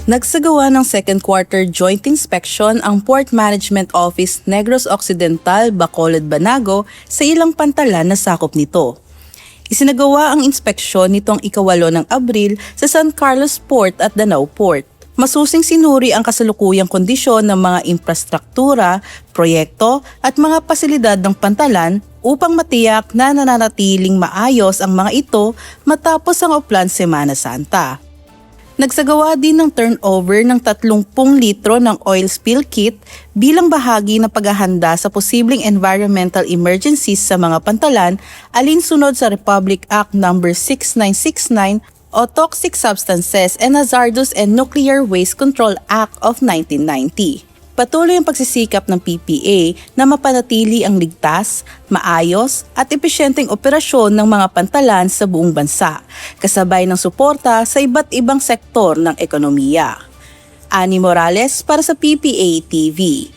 Nagsagawa ng second quarter joint inspection ang Port Management Office Negros Occidental, Bacolod, Banago sa ilang pantalan na sakop nito. Isinagawa ang inspeksyon nitong ika-8 ng Abril sa San Carlos Port at Danao Port. Masusing sinuri ang kasalukuyang kondisyon ng mga infrastruktura, proyekto at mga pasilidad ng pantalan upang matiyak na nananatiling maayos ang mga ito matapos ang Oplan Semana Santa. Nagsagawa din ng turnover ng 30 litro ng oil spill kit bilang bahagi ng paghahanda sa posibleng environmental emergencies sa mga pantalan alinsunod sa Republic Act No. 6969 o Toxic Substances and Hazardous and Nuclear Waste Control Act of 1990. Patuloy ang pagsisikap ng PPA na mapanatili ang ligtas, maayos at epesyenteng operasyon ng mga pantalan sa buong bansa, kasabay ng suporta sa iba't ibang sektor ng ekonomiya. Ani Morales para sa PPA TV.